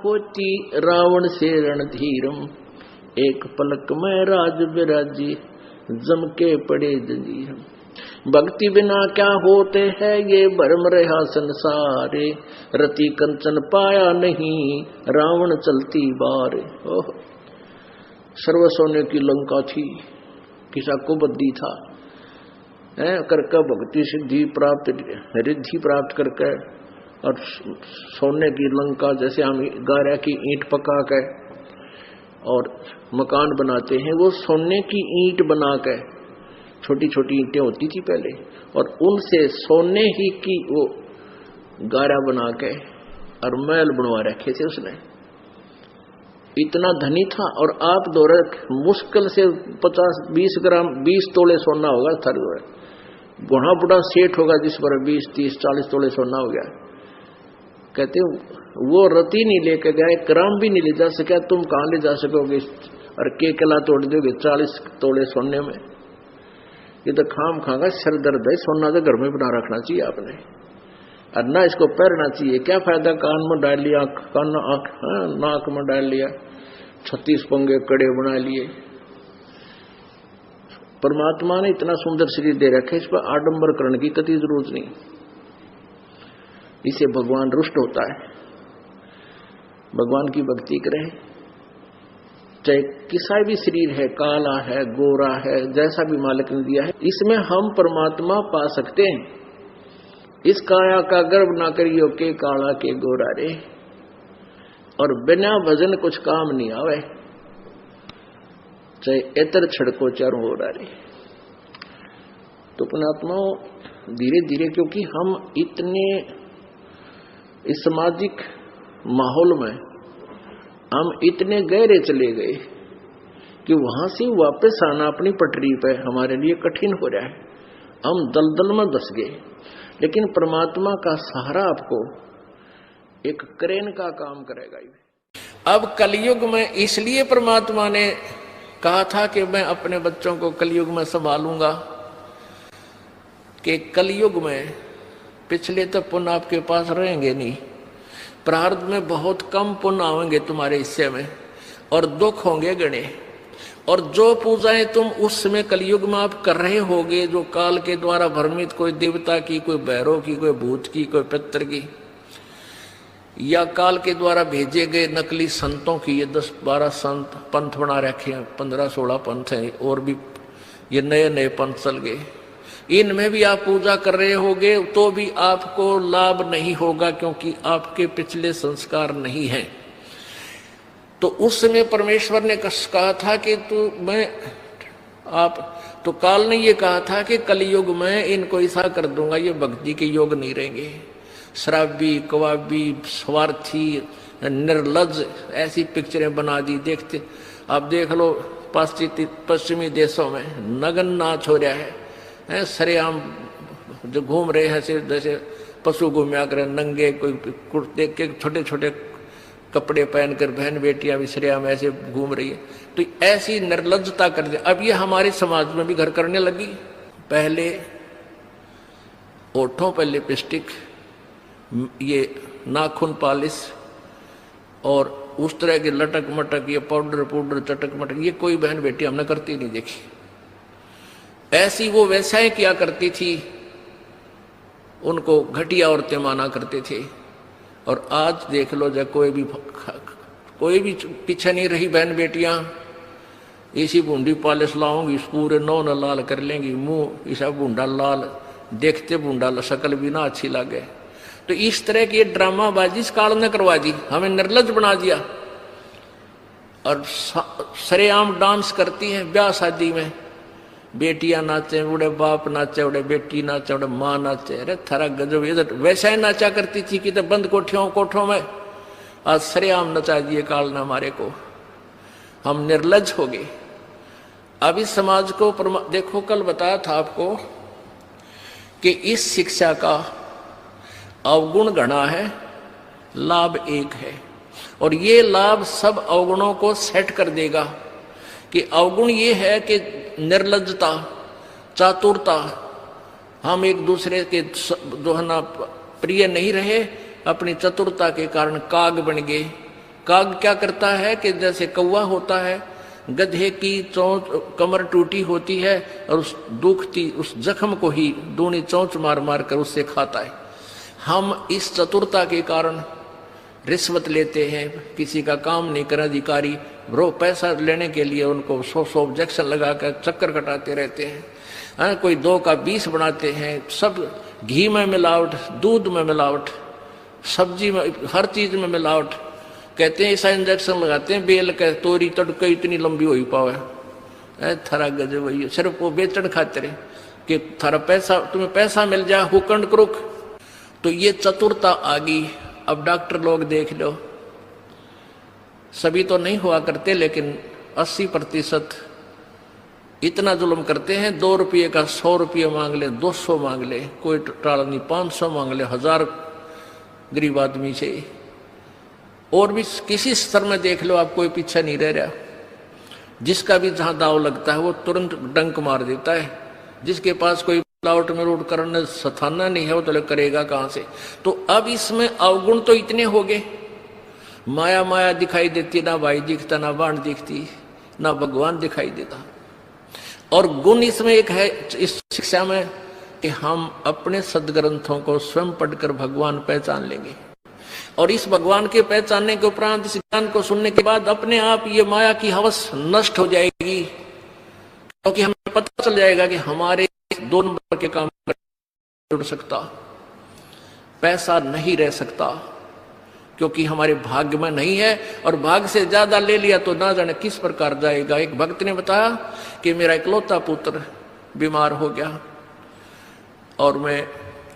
होती रावण से रणधीरम, एक पलक में राज विराजी जम के पड़े जंजीरम। भक्ति बिना क्या होते हैं ये भरम रहा संसारे, रति कंचन पाया नहीं रावण चलती बार। ओह, सर्व सोने की लंका थी, किसा को बद्दी था करके भक्ति सिद्धि प्राप्त रिद्धि प्राप्त करके, और सोने की लंका जैसे हम गारा की ईंट पका के और मकान बनाते हैं, वो सोने की ईंट बना के, छोटी छोटी ईंटें होती थी पहले, और उनसे सोने ही की वो गारा बना के और महल बनवा रखे थे उसने। इतना धनी था। और आप दौरे मुश्किल से 50-20 ग्राम 20 तोले सोना होगा थर दौरे, बड़ा बड़ा सेठ होगा जिस पर 20-30-40 तोले सोना हो गया। कहते वो रति नहीं लेके गए, ग्राम भी नहीं ले जा सका, तुम कहां ले जा सकोगे और के कला तोड़ दोगे 40 तोले सोने में। ये तो खाम खागा सर दर्द है। सोना तो घर में बना रखना चाहिए आपने, और ना इसको पहनना चाहिए। क्या फायदा कान में डाल लिया, कान नाक में डाल लिया, 36 पंगे कड़े बना लिए। परमात्मा ने इतना सुंदर शरीर दे रखे, इस पर आडंबर करने की कति जरूरत नहीं। इसे भगवान रुष्ट होता है। भगवान की भक्ति करें, चाहे किसा भी शरीर है, काला है, गोरा है, जैसा भी मालिक ने दिया है, इसमें हम परमात्मा पा सकते हैं। इस काया का गर्व ना करियो के काला के गोरा रे, और बिना भजन कुछ काम नहीं आवे, चाहे एतर छड़को चारों हो रे। तो पुणात्मा धीरे धीरे, क्योंकि हम इतने इस सामाजिक माहौल में हम इतने गहरे चले गए कि वहां से वापस आना अपनी पटरी पे हमारे लिए कठिन हो रहा है। हम दलदल में धस गए। लेकिन परमात्मा का सहारा आपको एक क्रेन का काम करेगा। अब कलयुग में इसलिए परमात्मा ने कहा था कि मैं अपने बच्चों को कलयुग में संभालूंगा, कि कलयुग में पिछले तो पुण्य आपके पास रहेंगे नहीं, प्रारब्ध में बहुत कम पुण्य आएंगे तुम्हारे हिस्से में, और दुख होंगे गणे। और जो पूजाएं तुम उस समय कलयुग में आप कर रहे होगे, जो काल के द्वारा भ्रमित, कोई देवता की, कोई भैरव की, कोई भूत की, कोई पितर की, या काल के द्वारा भेजे गए नकली संतों की, ये 10-12 संत पंथ बना रखे हैं, 15-16 पंथ हैं, और भी ये नए नए पंथ चल गए। इनमें भी आप पूजा कर रहे होगे तो भी आपको लाभ नहीं होगा, क्योंकि आपके पिछले संस्कार नहीं हैं। तो उस समय परमेश्वर ने कहा था कि तो काल ने ये कहा था कि कलयुग में इनको ऐसा कर दूंगा, ये भक्ति के योग नहीं रहेंगे। शराबी, कवाबी, स्वार्थी, निर्लज, ऐसी पिक्चरें बना दी। देखते आप देख लो पश्चिमी देशों में नगन नाच हो रहा है, सरेआम जो घूम रहे हैं जैसे पशु घूमया करें, नंगे, कोई कुर्ते के छोटे छोटे कपड़े पहनकर बहन बेटियां भी सरेआम ऐसे घूम रही है। तो ऐसी निर्लज्जता कर दी। अब ये हमारे समाज में भी घर करने लगी। पहले ओठों पर लिपस्टिक, ये नाखून पॉलिश, और उस तरह के लटक मटक, ये पाउडर चटक मटक, ये कोई बहन बेटी हमने करती नहीं देखी। ऐसी वो वैसाएं किया करती थी, उनको घटिया औरतें माना करते थे। और आज देख लो, जब कोई भी पीछे नहीं रही बहन बेटियां, इसी बूंदी पॉलिश लाऊंगी, पूरे नौ न लाल कर लेंगी, मुंह ऐसा बूंदा लाल, देखते बूंदा शक्ल भी ना अच्छी लगे। तो इस तरह की ड्रामाबाजी इस काल ने करवा दी, हमें निर्लज बना दिया। और सरेआम डांस करती हैं ब्याह शादी में, बेटियां नाचे, उड़े बाप नाचे, उड़े बेटी नाचे, उड़े माँ नाचे। अरे थारा गजब, ये वैसा ही नाचा करती थी कि तो बंद कोठों में, आज सरेआम नचा दिए काल ने हमारे को। हम निर्लज हो गए। अब इस समाज को देखो, कल बताया था आपको कि इस शिक्षा का अवगुण घना है, लाभ एक है। और ये लाभ सब अवगुणों को सेट कर देगा। कि अवगुण ये है कि निर्लज्जता, चातुरता, हम एक दूसरे के जो है ना प्रिय नहीं रहे, अपनी चतुरता के कारण काग बन गए, काग क्या करता है कि जैसे कौवा होता है, गधे की चोंच कमर टूटी होती है और उस दुखती उस जख्म को ही दूनी चोंच मार मार कर उससे खाता है। हम इस चतुरता के कारण रिश्वत लेते हैं, किसी का काम नहीं कर अधिकारी रो पैसा लेने के लिए उनको 100 ऑब्जेक्शन लगाकर चक्कर कटाते रहते हैं। कोई 2 का 20 बनाते हैं, सब घी में मिलावट, दूध में मिलावट, सब्जी में, हर चीज में मिलावट। कहते हैं ऐसा इंजेक्शन लगाते हैं बेल का तोरी तड़का इतनी लंबी हो ही पावे, थारा गजब वही सिर्फ वो बेचन खातिर कि थारा पैसा तुम्हें पैसा मिल जाए हुकंड क्रुक। तो ये चतुरता आ गई। अब डॉक्टर लोग देख लो, सभी तो नहीं हुआ करते लेकिन 80% इतना जुल्म करते हैं। 2 रुपये का 100 रुपये मांग ले, 200 मांग ले, कोई टाल नहीं, 500 मांग ले, 1000 गरीब आदमी से। और भी किसी स्तर में देख लो आप, कोई पीछे नहीं रह रहा। जिसका भी जहां दाव लगता है वो तुरंत डंक मार देता है। जिसके पास कोई मिलावट में रोड करने सथाना नहीं है वो तो करेगा कहां से। तो अब इसमें अवगुण तो इतने हो गए, माया माया दिखाई देती, ना भाई दिखता, ना बाण दिखती, ना भगवान दिखाई देता। और गुण इसमें एक है इस शिक्षा में कि हम अपने सदग्रंथों को स्वयं पढ़कर भगवान पहचान लेंगे। और इस भगवान के पहचानने के उपरांत इस ज्ञान को सुनने के बाद अपने आप ये माया की हवस नष्ट हो जाएगी, क्योंकि हमें पता चल जाएगा कि हमारे 2 नंबर के काम जुड़ सकता, पैसा नहीं रह सकता, क्योंकि हमारे भाग्य में नहीं है। और भाग्य से ज्यादा ले लिया तो ना जाने किस प्रकार जाएगा। एक भक्त ने बताया कि मेरा इकलौता पुत्र बीमार हो गया और मैं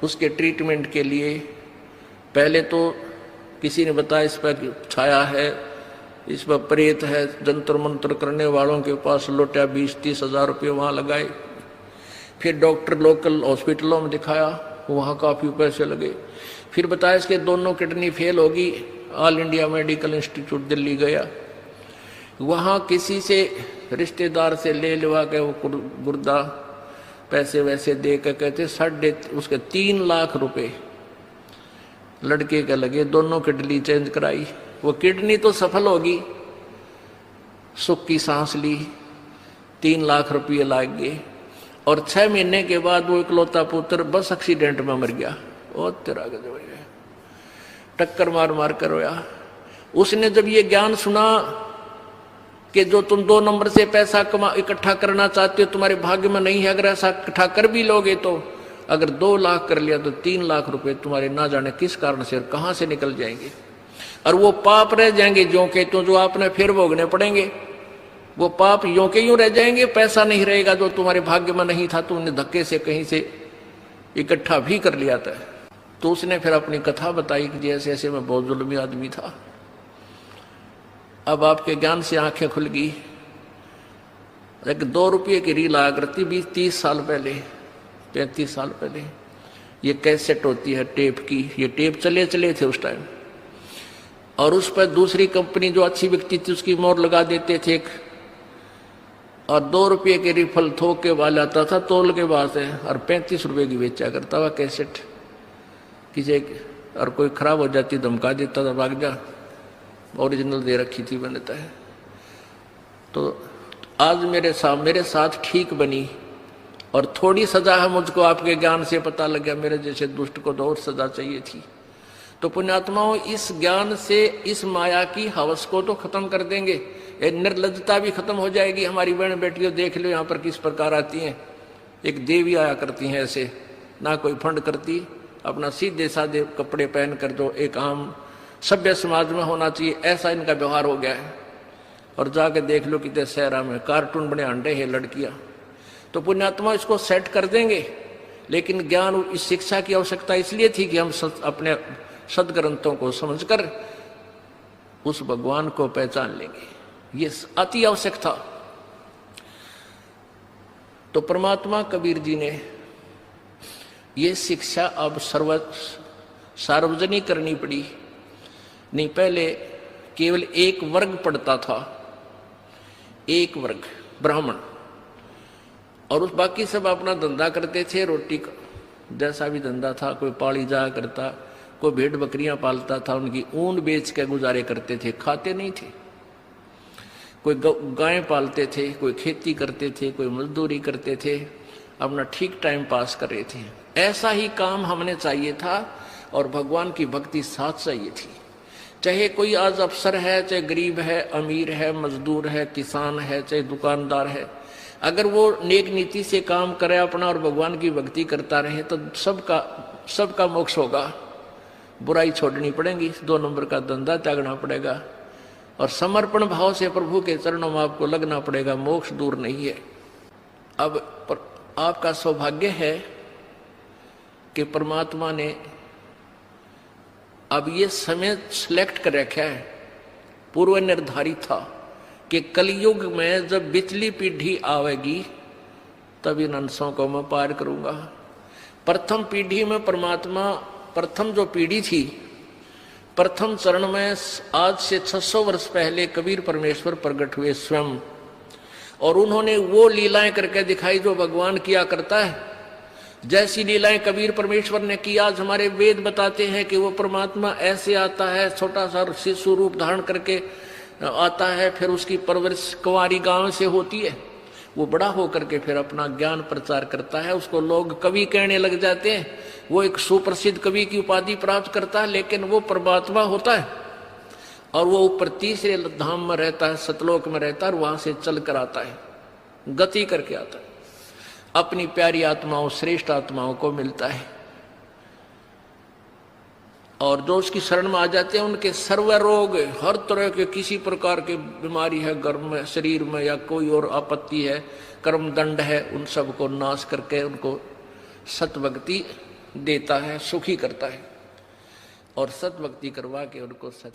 उसके ट्रीटमेंट के लिए, पहले तो किसी ने बताया इस पर छाया है, इस पर प्रेत है, जंतर मंत्र करने वालों के पास लौटा 20-30 हजार रुपये वहां लगाए। फिर डॉक्टर लोकल हॉस्पिटलों में दिखाया, वहां काफी पैसे लगे। फिर बताया इसके दोनों किडनी फेल होगी, all India medical institute Delhi गया, वहां किसी से रिश्तेदार से ले लिवा के वो गुर्दा पैसे वैसे दे के कहते 3 लाख रुपए लड़के के लगे, दोनों किडनी चेंज कराई। वो किडनी तो सफल होगी, सुख की सांस ली, 3 लाख रुपये लाग गए। और 6 महीने के बाद वो इकलौता पुत्र बस एक्सीडेंट में मर गया। ओ तेरा गजब है, टक्कर मार मार कर रोया। उसने जब ये ज्ञान सुना कि जो तुम 2 नंबर से पैसा इकट्ठा करना चाहते हो तुम्हारे भाग्य में नहीं है, अगर ऐसा इकट्ठा कर भी लोगे तो अगर 2 लाख कर लिया तो 3 लाख रुपए तुम्हारे ना जाने किस कारण से और कहां से निकल जाएंगे। और वो पाप रह जाएंगे जो के तो, जो आपने फिर भोगने पड़ेंगे। वो पाप यों के यूं रह जाएंगे, पैसा नहीं रहेगा जो तुम्हारे भाग्य में नहीं था, तुमने धक्के से कहीं से इकट्ठा भी कर लिया था। तो उसने फिर अपनी कथा बताई कि जैसे ऐसे मैं बहुत जुल्मी आदमी था। अब आपके ज्ञान से आंखें खुल गई। एक 2 रुपये की रील आया करती 20-30 साल पहले, 35 साल पहले। ये कैसेट होती है टेप की, ये टेप चले थे उस टाइम। और उस पर दूसरी कंपनी जो अच्छी बिकती थी उसकी मोहर लगा देते थे एक, और 2 रुपये के रिफल थोक के वाला आता था तोल के बाद से, और 35 रुपये की बेचा करता हुआ कैसेट। किसी और कोई खराब हो जाती धमका देता था, भाग जा, ओरिजिनल दे रखी थी बनता है। तो आज मेरे साथ ठीक बनी और थोड़ी सजा है मुझको, आपके ज्ञान से पता लग गया मेरे जैसे दुष्ट को तो और सजा चाहिए थी। तो पुण्यात्माओं, इस ज्ञान से इस माया की हवस को तो खत्म कर देंगे, ये निर्लज्जता भी खत्म हो जाएगी। हमारी बहन बेटियों देख लो यहाँ पर किस प्रकार आती हैं, एक देवी आया करती हैं ऐसे, ना कोई फंड करती, अपना सीधे साधे कपड़े पहन कर जो एक आम सभ्य समाज में होना चाहिए ऐसा इनका व्यवहार हो गया है। और जाके देख लो कितने शहरा में कार्टून बने अंडे हैं लड़कियां। तो पुण्यात्मा इसको सेट कर देंगे, लेकिन ज्ञान इस शिक्षा की आवश्यकता इसलिए थी कि हम अपने सदग्रंथों को समझकर उस भगवान को पहचान लेंगे, ये अति आवश्यक था। तो परमात्मा कबीर जी ने ये शिक्षा अब सार्वजनिक करनी पड़ी। नहीं, पहले केवल एक वर्ग पढ़ता था, एक वर्ग ब्राह्मण, और उस बाकी सब अपना धंधा करते थे, रोटी का जैसा भी धंधा था, कोई पाली जाया करता, कोई भेड़ बकरियां पालता था, उनकी ऊन बेच के गुजारे करते थे, खाते नहीं थे। कोई गायें पालते थे, कोई खेती करते थे, कोई मजदूरी करते थे, अपना ठीक टाइम पास कर रहे थे। ऐसा ही काम हमने चाहिए था और भगवान की भक्ति साथ चाहिए थी। चाहे कोई आज अफसर है, चाहे गरीब है, अमीर है, मजदूर है, किसान है, चाहे दुकानदार है, अगर वो नेक नीति से काम करे अपना और भगवान की भक्ति करता रहे तो सबका मोक्ष होगा। बुराई छोड़नी पड़ेगी, 2 नंबर का धंधा त्यागना पड़ेगा और समर्पण भाव से प्रभु के चरणों में आपको लगना पड़ेगा। मोक्ष दूर नहीं है। अब आपका सौभाग्य है कि परमात्मा ने अब ये समय सिलेक्ट कर रखा है, पूर्व निर्धारित था कि कलयुग में जब बिचली पीढ़ी आवेगी तब इन अंशों को मैं पार करूंगा। प्रथम पीढ़ी में परमात्मा, प्रथम जो पीढ़ी थी, प्रथम चरण में आज से 600 वर्ष पहले कबीर परमेश्वर प्रकट हुए स्वयं, और उन्होंने वो लीलाएं करके दिखाई जो भगवान किया करता है। जैसी लीलाएं कबीर परमेश्वर ने की, आज हमारे वेद बताते हैं कि वो परमात्मा ऐसे आता है, छोटा सा शिशु रूप धारण करके आता है, फिर उसकी परवरिश कुंवारी गांव से होती है, वो बड़ा होकर के फिर अपना ज्ञान प्रचार करता है, उसको लोग कवि कहने लग जाते हैं, वो एक सुप्रसिद्ध कवि की उपाधि प्राप्त करता है, लेकिन वो परमात्मा होता है और वो ऊपर तीसरे धाम में रहता है, सतलोक में रहता है, और वहां से चल कर आता है, गति करके आता है, अपनी प्यारी आत्माओं, श्रेष्ठ आत्माओं को मिलता है। और जो उसकी शरण में आ जाते हैं उनके सर्व रोग, हर तरह के किसी प्रकार की बीमारी है घर में, शरीर में, या कोई और आपत्ति है, कर्म दंड है, उन सब को नाश करके उनको सतभक्ति देता है, सुखी करता है और सतभक्ति करवा के उनको सत